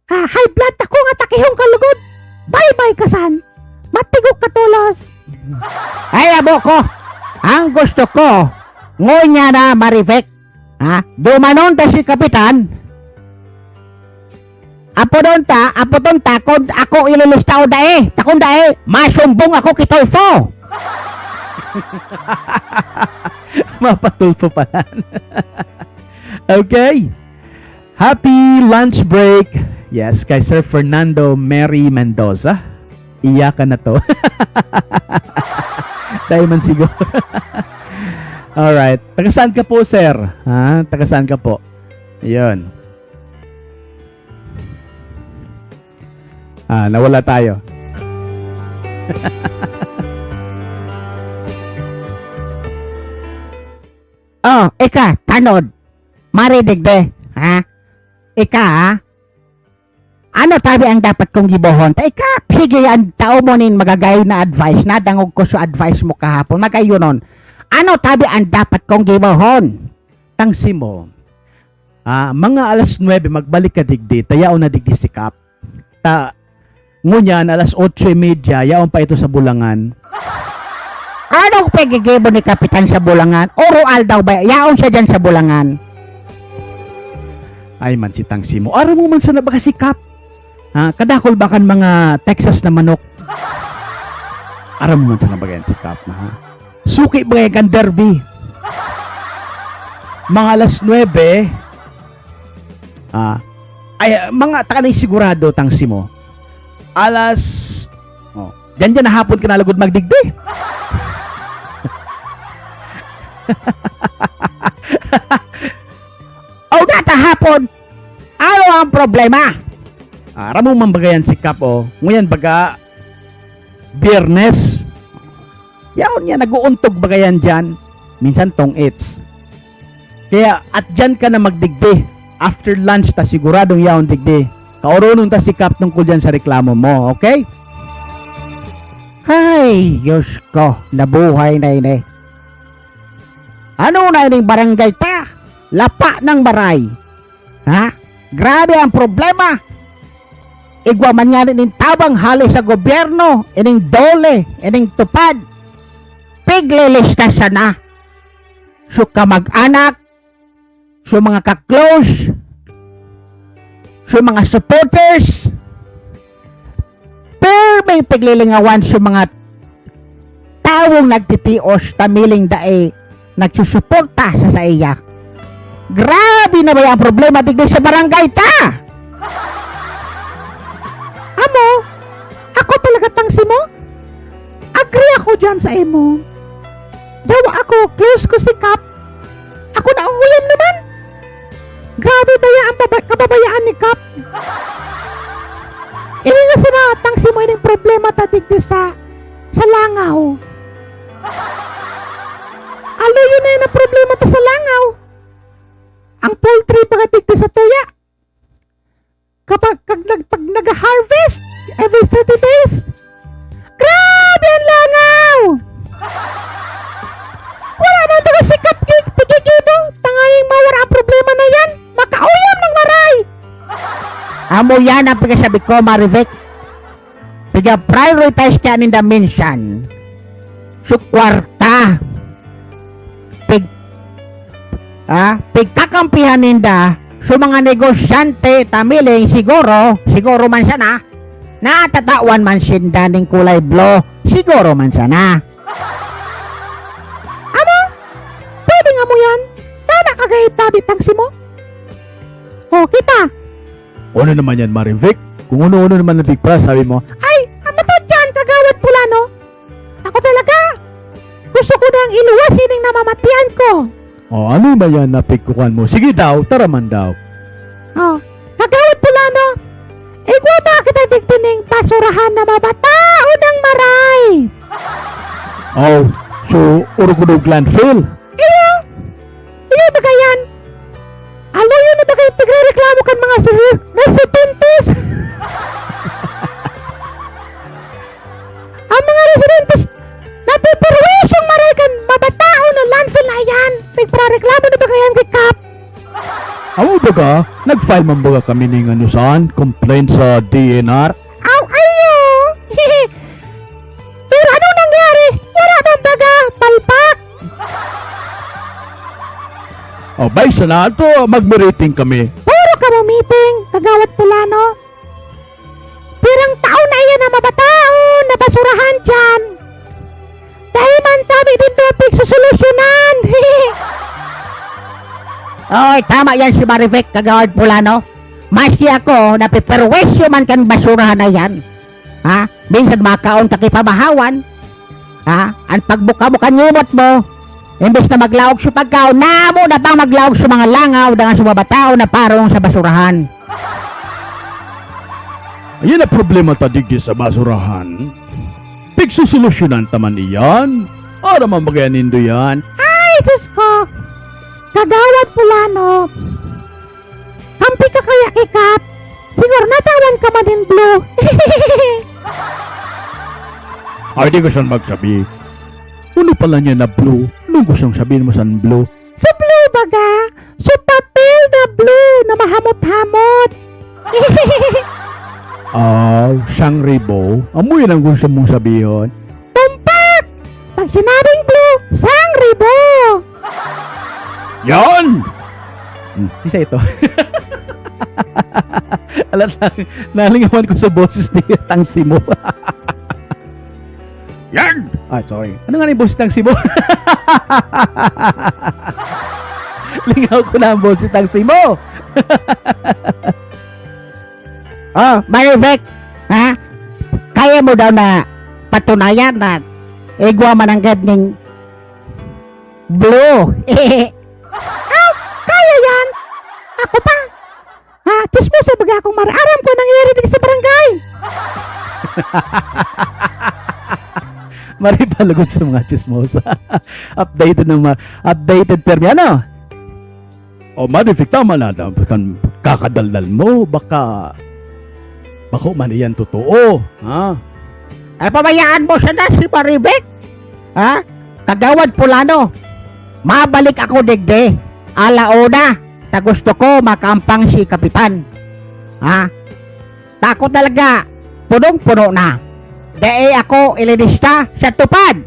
High blood ako nga takihong kalugod. Bye-bye kasan. Matigok katulos. Ay, abo ko. Ang gusto ko, ngunya na Marivek. Dumanon ta si Kapitan. Apo doon ta, kung ako ililista o dae, takong dae, masumbong ako kitolfo. Mapatulfo pala. Okay. Happy lunch break. Yes, kay Sir Fernando Mary Mendoza. Iyakan na to. Dahil man siguro. Alright. Taga saan ka po, sir? Ha? Taga saan ka po? Ayun. Nawala tayo. Oh, ika, tanod. Maridigde, ha? Ika, ha? Ano tabi ang dapat kong gibohon? Ika, sige yan, tao mo nin magagay na advice. Nadangog ko sa advice mo kahapon. Magayo nun. Ano tabi ang dapat kong gibohon? Tangsi mo. Mga alas 9 magbalik ka digdi. Tayaw na digdi si Kap. Ngunyan, alas 8:30, yaon pa ito sa Bulangan. Anong pagigibo ni Kapitan sa Bulangan? Oral daw ba? Yaon siya dyan sa Bulangan. Ay man si Tangsi mo. Ara mo man sa nabaka si Kap. Kadakol bakan mga Texas na manok. Ara mo man sa nabaka si Kap na ha. Suki ba kan derby? Mga alas 9. Mga takanay sigurado Tangsi mo. Diyan na hapon ka nalagod magdigdi. O gata hapon, ano ang problema? Ramo man bagayan si Kap o. Ngayon baga Biyernes. Yaon niya nag-uuntog bagayan dyan. minsan tong-its. Kaya at dyan ka na magdigdi. After lunch ta siguradong yaon digdi. Kauronon ta sikap tungkol dyan sa reklamo mo, okay? Ay, Diyos ko, nabuhay na ini. Ano na ining barangay ta? Lapa ng baray. Ha? Grabe ang problema. Igwa man nga rin tabang hali sa gobyerno, ining dole, ining tupad. Piglilista siya na. So ka mag-anak, so mga ka-close, so mga supporters, pero may piglilingawan sa mga tawong nagtitios tamiling dae nagsusuporta sa iya. Grabe na ba yung problema digdi sa barangay ta? Amo, ako talaga tangsi mo? Agree ako dyan sa imo. Dawa ako, close ko si Kap. Ako na ang uyam naman. Grabe ba ang kababayaan ni Kap? Ini nga sinatang si mo yung problema tadigdi sa langaw. Alo yun na yun ang problema ta sa langaw. Ang poultry pagadigdi sa tuya. Kapag pag nag-harvest every 30 days. Grabe ang langaw! Wala nang taga si Kap Pigigido. Tangayang mawara ang problema na yan. Makauyam ng maray. Amo yan ang pagkasabi ko, Marivek. Piga-prioritize ka in the mention. So, kwarta. Pigkakampihan ninda so mga negosyante tamiling siguro man siya na natatawan man sinda ning kulay blue siguro man siya na. Ano? Pwede nga mo yan? Tana kagay tabi tangsi mo? O, kita. Ano naman yan, Marivik? Kung ano-ano naman na big prize, sabi mo, Ay, ama to dyan, kagawad pula, no? Ako talaga. Gusto ko nang iluwas ining namamatian ko. oh, ano ba yan na pikukan mo? Sige daw, tara man daw. Oh, kagawad pula, no? Igwa ba kita digtining basurahan na mabatao ng maray? Oh, so, urugudog landfill. Iyo ba kayan? Alo yun na ba kayo tigre-reklamo kan mga residentes? Ang mga residentes napiperwisyong maray kan mabatao na landfill na yan. Nagpara-reklamo na ba kayan kay Kap? Amo ba ka? Nag-file man ba kami ng ano saan? Complaint sa DNR? Aw, ayo! Pero ano nangyari? Yara bang baga? Palpak? Oh, bay sa na ito, mag-meeting kami. Puro ka mo meeting, kagawad pula, no? Pirang taon na iyan na mabatao na basurahan dyan. Dahil man tabi din topic sa solusyonan. Oy, tama yan si Marivek, kagawad pula, no? Maski ako, napiperwesyo man kan basurahan na yan. Ha? Minsan makaon ka kipabahawan. Ha? Ang pagbuka mo kanyumot mo, imbes na maglaog sa pagkaw, namo na bang maglaog sa mga langaw dengan sa mga batao na parong sa basurahan. Ayan na problema tadigdi sa basurahan. Pigsusolusyonan taman iyan. Para mamagayanin do yan. Ay, Diyos ko! Kagawad pula, no? Kampi ka kaya kay Kap? Siguro natawan ka man din blue. Ay, di ko saan magsabi. Ano pala niya na blue? Anong gustong sabihin mo saan blue? So blue baga? So papel na blue na mahamot-hamot. Siyang ribo. Amo yun ang gusto mong sabihin. Tumpak! Pag sinabing blue, sang ribo! Yan! Sisa ito. Alat lang, nalingawan ko sa boses ni Tangsi mo. Yan! Ay, sorry. Ano nga yung boses Tangsi mo? Lingaw ko na ang boses Tangsi mo. Oh, Marivek, ha? Kaya mo daw na patunayan na igwa man ang gadning blue. Kaya yan. Ako pa. Ha, tismo sa baga akong mararam ko nangyari din sa barangay. Maripalagod sa mga chismosa. Updated naman. Updated permi. Ano? O marifik tama na. Kakadaldal mo. Baka man yan totoo. Ha? Ay, pabayaan mo siya na si Maribek. Ha? Kagawad Pulano. Mabalik ako digde. Alauna. Ta gusto ko makampang si Kapitan. Ha? Takot talaga. Punong-puno na. Dahil ako ilinista sa tupad.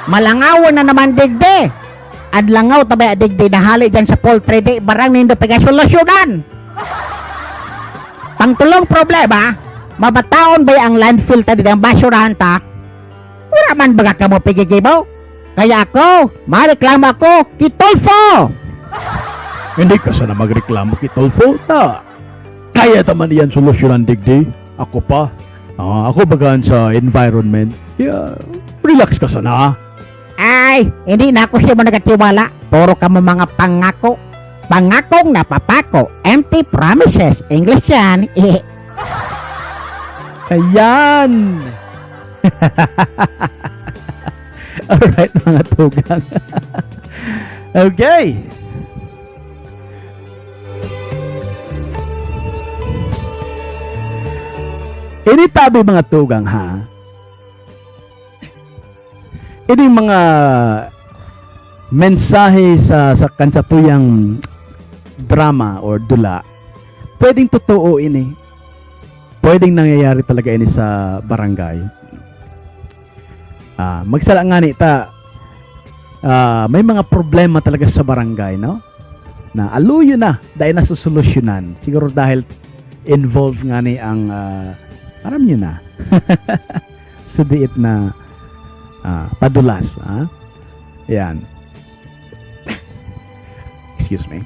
Malangaw na naman digde. Adlangaw tabay digde na hali dyan sa poultry di barang nindo pagasolusyonan. Pangtulong problema, mabataon ba ang landfill ta ng basurahan ta? Wala man baga ka mo pigigibaw? Kaya ako, mareklamo ako, kitolfo! Hindi ka sana magreklamo kay Tolfo. Kaya taman yan solusyonan digdi. Ako pa. Ako bagaan sa environment. Yeah, relax ka sana. Ay, hindi na ako siya mo nagatiwala. Puro ka mo mga pangako. Pangakong napapako. Empty promises. English yan. Ayan! Alright, mga tugang. Okay. Ini tabi mga tugang ha. Ini mga mensahe sa kansatuyang drama or dula. Pwedeng totoo ini. Pwedeng nangyayari talaga ini sa barangay. Magsala nga ni ta. May mga problema talaga sa barangay, no? Na aluyo na dahil nasusolusyonan. Siguro dahil involved nga ni ang alam nyo na. Sudiit na padulas. Yan. Excuse me.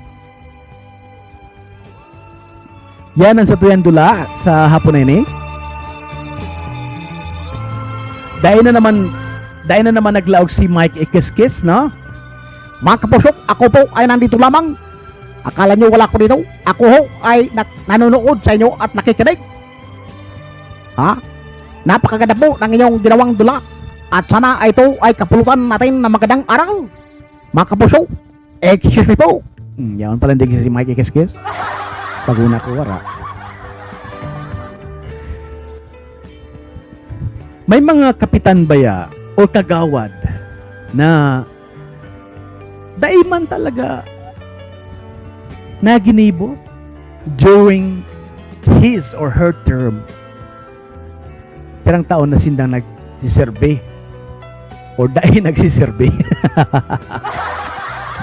Yan ang satuyan dula sa hapon na ini. Dahil na naman naglaog si Mike Ikiskis, no? Mga kapusok, ako po ay nandito lamang. Akala nyo wala ko dito. Ako ho ay nanonood sa inyo at nakikinig. Ha? Napakaganda po ng inyong ginawang dula. At sana ito ay kapulutan natin na magandang aral. Mga kapuso, excuse me po. Yan pala hindi si Mike Ikiskis. Paguna ko wara. May mga kapitan baya o kagawad na daiman talaga naginibo during his or her term. Pirang taon na sindang nagsiserbe or dahil nagsiserbe.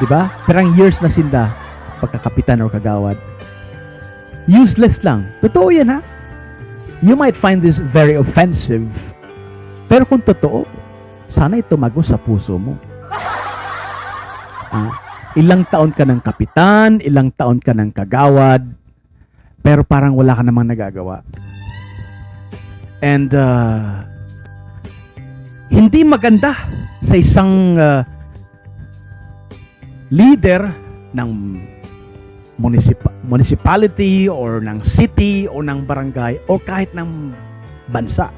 Diba? Pirang years na sinda pagkakapitan or kagawad. Useless lang. Totoo yan ha. You might find this very offensive. Pero kung totoo, sana itumago sa puso mo. Ilang taon ka ng kapitan, ilang taon ka ng kagawad, pero parang wala ka namang nagagawa. And hindi maganda sa isang leader ng municipality or ng city o ng barangay o kahit ng bansa.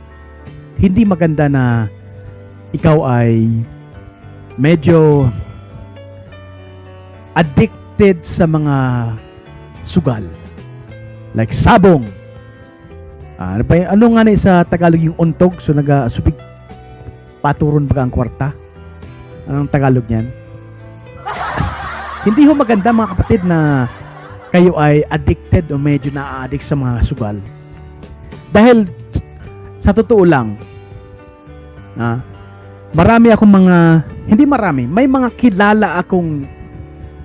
Hindi maganda na ikaw ay medyo addicted sa mga sugal. Like sabong. Ano nga na sa Tagalog yung untog? So supig paturon ba ang kwarta? Anong Tagalog niyan? Hindi ho maganda mga kapatid na kayo ay addicted o medyo na-addict sa mga sugal. Dahil sa totoo lang, marami akong may mga kilala akong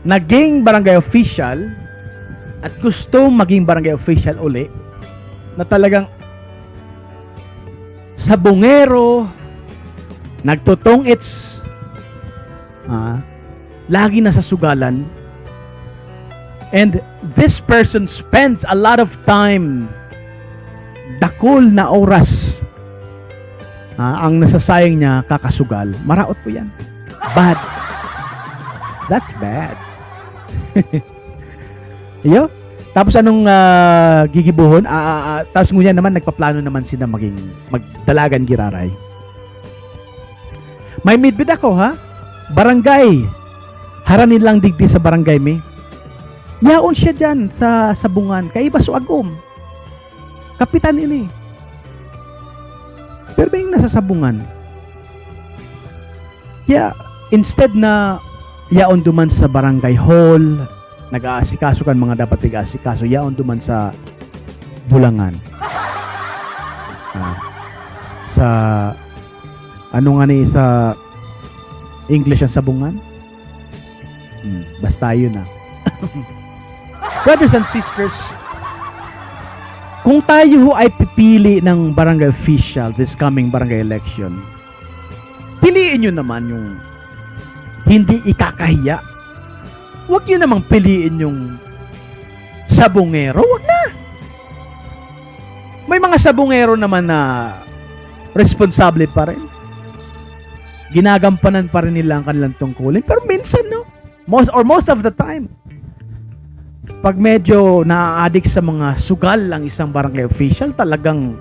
naging barangay official at gusto maging barangay official uli na talagang sabongero, nagtutong-its, lagi na sa sugalan. And this person spends a lot of time, dakol na oras, ang nasasayang niya kakasugal. Maraot po yan. Bad. That's bad. Iyo? Tapos anong gigibuhon? Tapos ngunyan naman, nagpaplano naman sila magdalagan giraray. May midbid ako, ha? Barangay. Haranin lang digdi sa barangay, mi. Yaon siya dyan sa sabungan. Kaiba so agom. Kapitan ini. Pero may nasa sabungan. Kaya, instead na yaon duman sa barangay hall, nag-aasikaso kan mga dapat nag-aasikaso, yaon duman sa Bulangan. Sa ano nga ni sa English ang sabungan? Basta yun na. Brothers and sisters, kung tayo ho ay pipili ng barangay official this coming barangay election, piliin nyo naman yung hindi ikakahiya. Huwag nyo namang piliin yung sabungero. Huwag na. May mga sabungero naman na responsable pa rin. Ginagampanan pa rin nila ang kanilang tungkulin. Pero minsan, no? Most of the time, pag medyo na-addict sa mga sugal ang isang barangay official, talagang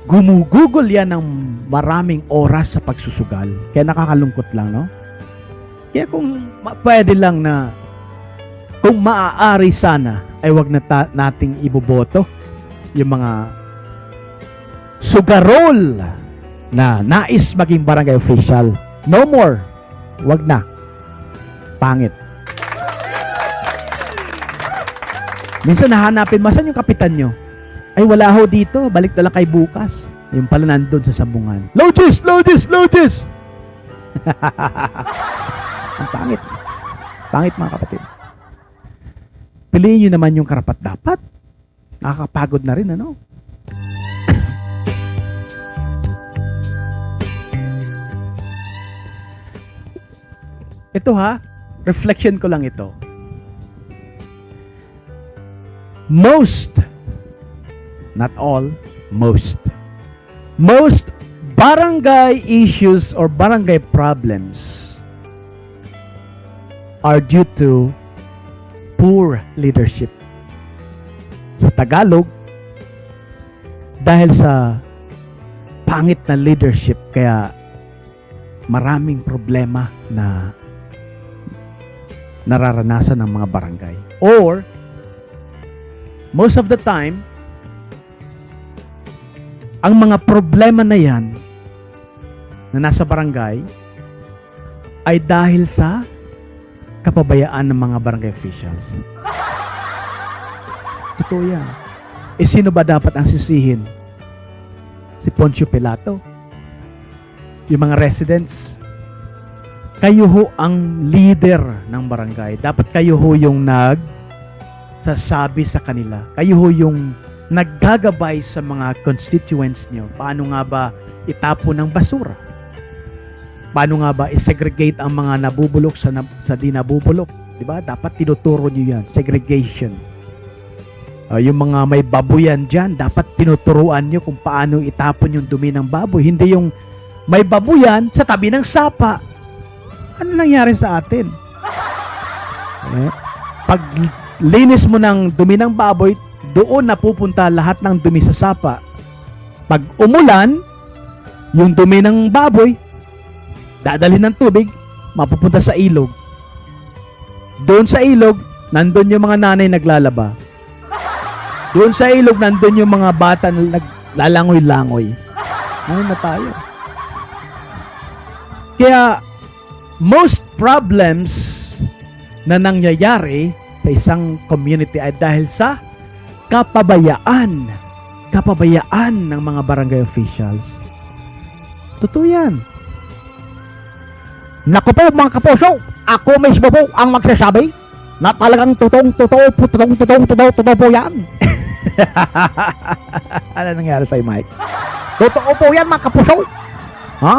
gumugugol yan ng maraming oras sa pagsusugal. Kaya nakakalungkot lang, no? Kaya kung pwede lang na, kung maaari sana, ay wag na nating iboboto yung mga sugarol na nais maging barangay official. No more. Wag na. Pangit. Minsan nahanapin, masan yung kapitan nyo? Ay, wala ho dito. Balik na lang kay bukas. Yung pala nandun sa sabungan. Loges! Loges! Loges! Ang pangit. Pangit, mga kapatid. Piliin nyo naman yung karapat-dapat. Nakakapagod na rin, ano? Ito ha, reflection ko lang ito. Most, not all, most barangay issues or barangay problems are due to poor leadership. Sa Tagalog, dahil sa pangit na leadership, kaya maraming problema na nararanasan ng mga barangay. Or, most of the time, ang mga problema na yan na nasa barangay ay dahil sa kapabayaan ng mga barangay officials. Totoo yan. E sino ba dapat ang sisihin? Si Poncio Pilato? Yung mga residents? Kayo ho ang leader ng barangay. Dapat kayo ho yung nagsasabi sa kanila. Kayo ho yung naggagabay sa mga constituents nyo. Paano nga ba itapon ng basura? Paano nga ba i-segregate ang mga nabubulok sa di nabubulok? Diba? Dapat tinuturo nyo yan. Segregation. Yung mga may babuyan dyan, dapat tinuturuan nyo kung paano itapon yung dumi ng baboy. Hindi yung may babuyan sa tabi ng sapa. Ano nangyari sa atin? Pag linis mo ng dumi ng baboy, doon napupunta lahat ng dumi sa sapa. Pag umulan, yung dumi ng baboy, dadalhin ng tubig, mapupunta sa ilog. Doon sa ilog, nandun yung mga nanay naglalaba. Doon sa ilog, nandun yung mga bata na naglalangoy-langoy. Ano na tayo? Kaya, most problems na nangyayari sa isang community ay dahil sa kapabayaan ng mga barangay officials. Totoo yan. Naku po mga kapuso, ako mismo po ang magsasabi na talagang totoo po yan. Ano nangyari sa'yo, Mike? Totoo po yan mga kapuso. Ha?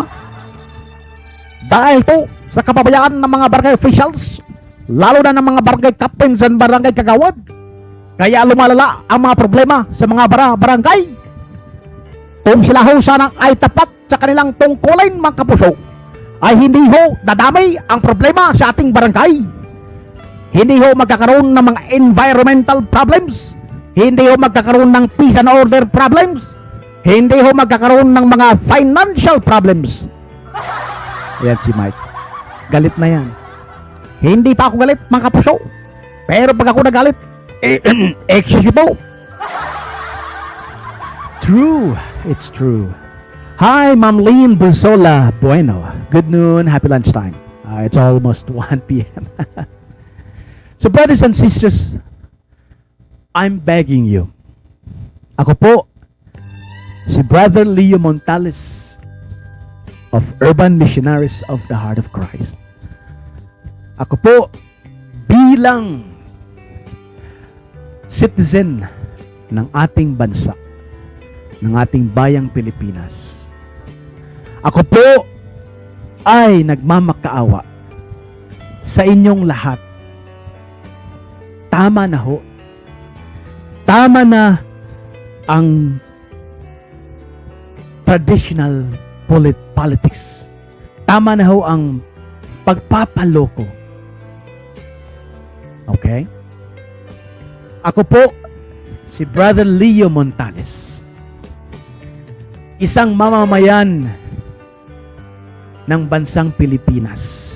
Dahil po sa kapabayaan ng mga barangay officials, lalo na ng mga barangay captains and barangay kagawad, kaya lumalala ang mga problema sa mga barangay. Kung sila ho sana ay tapat sa kanilang tungkulin mga kapuso, ay hindi ho dadami ang problema sa ating barangay. Hindi ho magkakaroon ng mga environmental problems. Hindi ho magkakaroon ng peace and order problems. Hindi ho magkakaroon ng mga financial problems. Ayan si Mike. Galit na yan. Hindi pa ako galit, mga kapuso. Pero pag ako nagalit, excuse me po. True. It's true. Hi, Ma'am Lynn Bursola Bueno. Good noon. Happy lunchtime. It's almost 1 p.m. So, brothers and sisters, I'm begging you. Ako po, si Brother Leo Montales of Urban Missionaries of the Heart of Christ. Ako po, bilang citizen ng ating bansa, ng ating bayang Pilipinas. Ako po ay nagmamakaawa sa inyong lahat. Tama na ho. Tama na ang traditional politics. Tama na ho ang pagpapaloko. Okay? Ako po, si Brother Leo Montales, isang mamamayan ng bansang Pilipinas.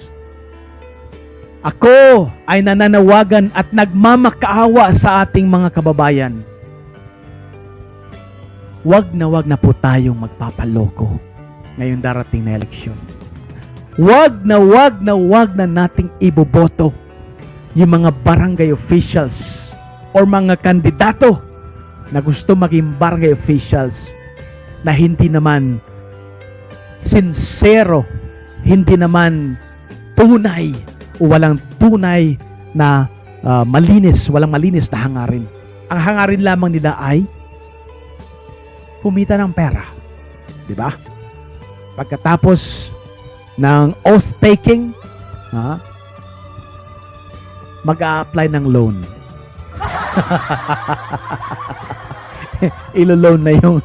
Ako ay nananawagan at nagmamakaawa sa ating mga kababayan. Wag na po tayong magpapaloko ngayong darating na eleksyon. Wag na nating iboboto yung mga barangay officials or mga kandidato na gusto maging barangay officials na hindi naman sincero, hindi naman tunay o walang tunay na walang malinis na hangarin. Ang hangarin lamang nila ay kumita ng pera. Di ba? Pagkatapos ng oath-taking, mag-a-apply ng loan. Ilo-loan na yung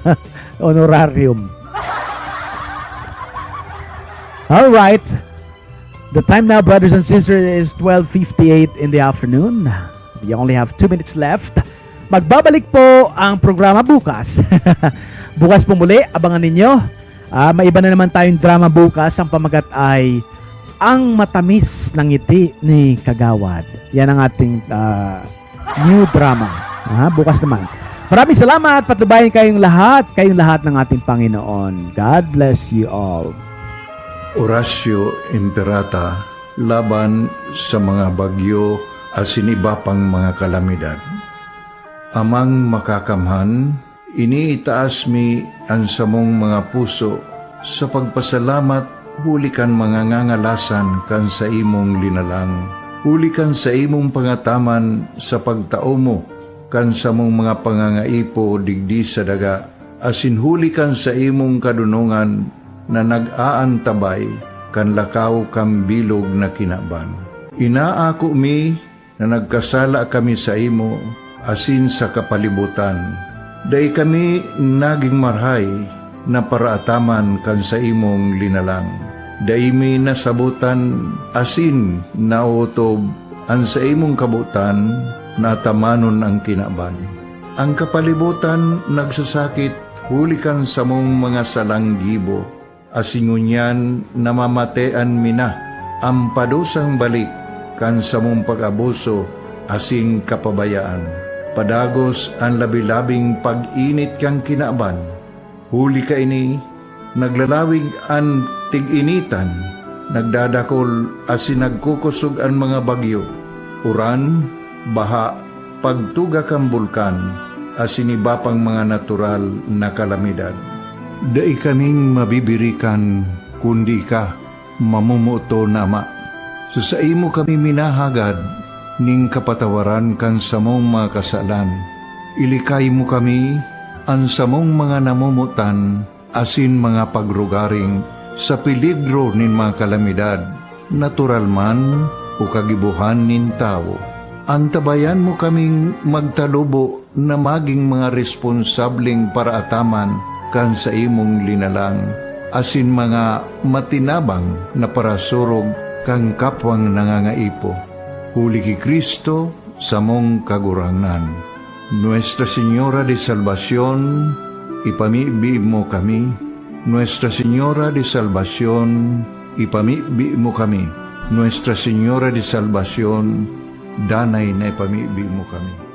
honorarium. All right. The time now, brothers and sisters, is 12:58 in the afternoon. We only have 2 minutes left. Magbabalik po ang programa bukas. Bukas po muli, abangan ninyo. May iba na naman tayong drama bukas. Ang pamagat ay Ang Matamis ng Ngiti ni Kagawad. Yan ang ating new drama. Bukas naman. Maraming salamat. Patubayan kayong lahat ng ating Panginoon. God bless you all. Orasyo Imperata laban sa mga bagyo at siniba pang mga kalamidad. Amang makakamhan, iniitaas mi ang samong mga puso sa pagpasalamat, hulikan mga ngangalasan kan sa imong linalang. Hulikan sa imong pangataman sa pagtao mo, kan sa mong mga pangangaipo digdi sa daga, asin hulikan sa imong kadunungan na nag-aantabay kan lakaw kam bilog na kinaban. Inaako mi na nagkasala kami sa imo, asin sa kapalibutan. Day kami naging marhay na paraataman kan sa imong linalang. Day mi nasabutan, asin nautob ang sa imong kabutan, na tamanon ang kinaban. Ang kapalibutan nagsasakit, hulikan sa mong mga salanggibo, asingunyan namamatean mina, ang padusang balik, kan sa mong pag-abuso, asing kapabayaan. Padagos ang labi-labing pag-init kang kinaban, huli ka ini, naglalawig ang tig-initan, nagdadakol asin nagkukusog ang mga bagyo, uran, baha, pagtuga kang bulkan, asiniba pang mga natural na kalamidad. Dai kaming mabibirikan, kundi ka, mamumuto nama. So sa imo kami minahagad, ning kapatawaran kan samong mga kasalan. Ilikay mo kami, ang samong mga namumutan, asin mga pagrugaring, sa peligro nin mga kalamidad, natural man o kagibuhan nin tao. Antabayan mo kaming magtalubo na maging mga responsableng paraataman kan sa imong linalang, asin mga matinabang na parasurog kang kapwang nangangaipo. Huli ki Kristo sa mong kagurangan. Nuestra Señora de Salvación, ipamibi mo kami. Nuestra Señora de Salvación, ipamibi mo kami. Nuestra Señora de Salvación, danay na ipamibi mo kami.